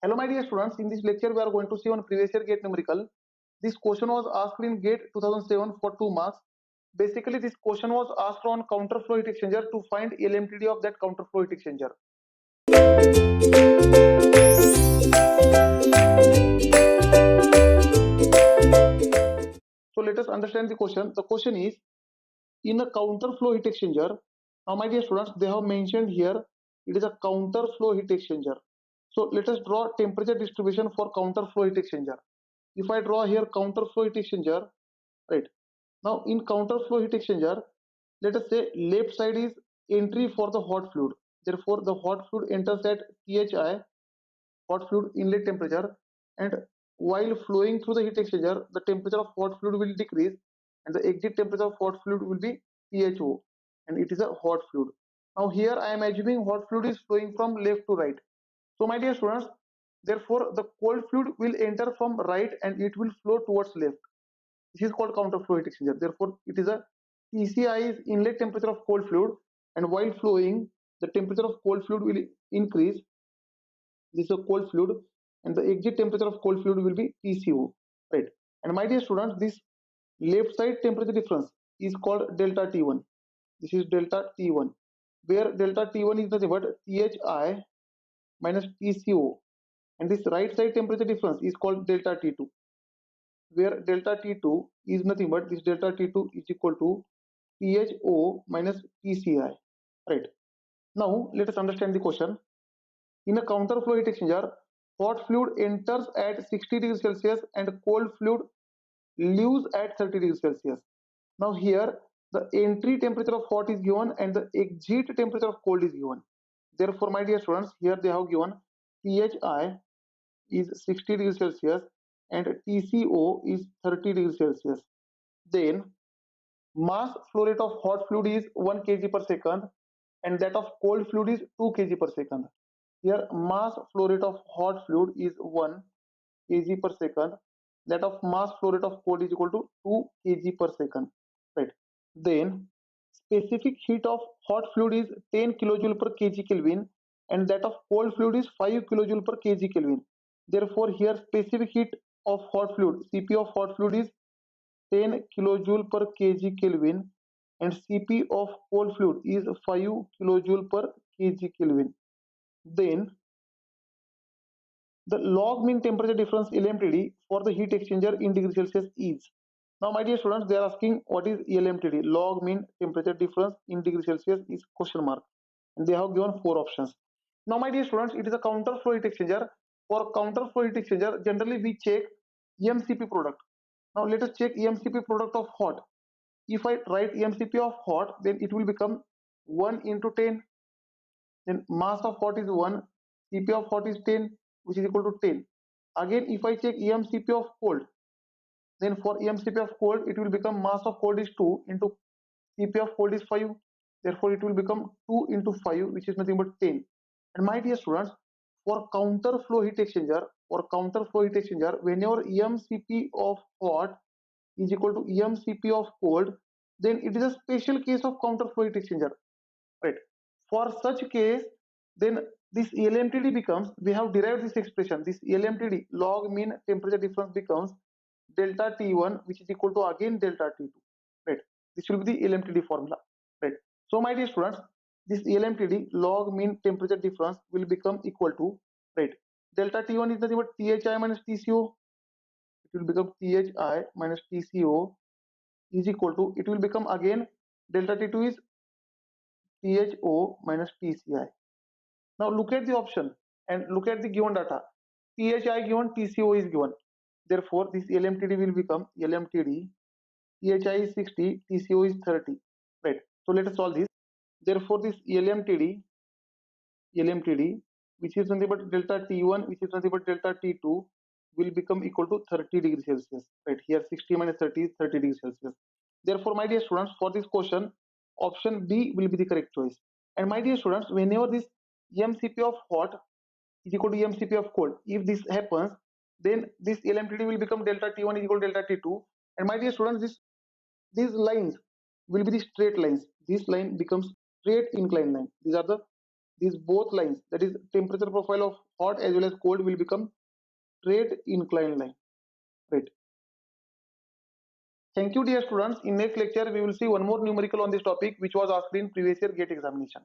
Hello my dear students, in this lecture we are going to see on previous year GATE numerical. This question was asked in GATE 2007 for 2 marks. Basically this question was asked on counter flow heat exchanger to find LMTD of that counter flow heat exchanger. So let us understand the question. The question is, in a counter flow heat exchanger, now my dear students, they have mentioned here it is a counter flow heat exchanger. So let us draw temperature distribution for counter flow heat exchanger. If I draw here counter flow heat exchanger, right, now in counter flow heat exchanger, let us say left side is entry for the hot fluid. Therefore the hot fluid enters at Thi, hot fluid inlet temperature, and while flowing through the heat exchanger, the temperature of hot fluid will decrease and the exit temperature of hot fluid will be Tho, and it is a hot fluid. Now here I am assuming hot fluid is flowing from left to right. So my dear students, therefore the cold fluid will enter from right and it will flow towards left. This is called counter flow heat exchanger. Therefore it is a Tci is inlet temperature of cold fluid, and while flowing the temperature of cold fluid will increase. This is a cold fluid, and the exit temperature of cold fluid will be Tco, right? And my dear students, this left side temperature difference is called delta T1. This is delta T1, where delta T1 is nothing but Thi minus Tco, and this right side temperature difference is called delta T2, where delta T2 is nothing but this delta T2 is equal to Tho minus Tci, right? Now let us understand the question. In a counter flow heat exchanger, hot fluid enters at 60 degrees Celsius and cold fluid leaves at 30 degrees Celsius. Now here the entry temperature of hot is given and the exit temperature of cold is given. Therefore my dear students, here they have given Thi is 60 degrees Celsius and Tco is 30 degrees Celsius. Then mass flow rate of hot fluid is 1 kg per second and that of cold fluid is 2 kg per second. Here mass flow rate of hot fluid is 1 kg per second. That of mass flow rate of cold is equal to 2 kg per second. Right. Then specific heat of hot fluid is 10 kilojoule per kg Kelvin and that of cold fluid is 5 kilojoule per kg Kelvin. Therefore here specific heat of hot fluid, Cp of hot fluid is 10 kilojoule per kg Kelvin and Cp of cold fluid is 5 kilojoule per kg Kelvin. Then the log mean temperature difference LMTD for the heat exchanger in degree Celsius is. Now my dear students, they are asking what is LMTD, log mean temperature difference in degree Celsius is question mark, and they have given 4 options. Now my dear students, it is a counter flow heat exchanger. For counter flow heat exchanger, generally we check EMCP product. Now let us check EMCP product of hot. If I write EMCP of hot, then it will become 1 into 10. Then mass of hot is 1, Cp of hot is 10, which is equal to 10. Again, if I check EMCP of cold, then for EMCP of cold, it will become mass of cold is 2 into Cp of cold is 5. Therefore, it will become 2 into 5, which is nothing but 10. And my dear students, for counter flow heat exchanger, whenever EMCP of hot is equal to EMCP of cold, then it is a special case of counter flow heat exchanger, right? For such case, then this LMTD becomes, we have derived this expression, this LMTD log mean temperature difference becomes delta T1, which is equal to again delta T2, right? This will be the LMTD formula, right? So my dear students, this LMTD log mean temperature difference will become equal to, right, delta T1 is nothing but Thi minus Tco. It will become Thi minus Tco is equal to, it will become again delta T2 is Tho minus Tci. Now look at the option and look at the given data. Thi given, Tco is given. Therefore, this LMTD will become LMTD. Thi is 60, Tco is 30. Right. So let us solve this. Therefore, this LMTD, which is nothing but delta T1, which is nothing but delta T2, will become equal to 30 degrees Celsius. Right. Here 60 minus 30 is 30 degrees Celsius. Therefore, my dear students, for this question, option B will be the correct choice. And my dear students, whenever this EMCP of hot is equal to EMCP of cold, if this happens, then this LMTD will become delta T1 is equal to delta T2. And my dear students, these lines will be the straight lines. This line becomes straight inclined line. These both lines, that is temperature profile of hot as well as cold will become straight inclined line. Right. Thank you, dear students. In next lecture, we will see one more numerical on this topic, which was asked in previous year GATE examination.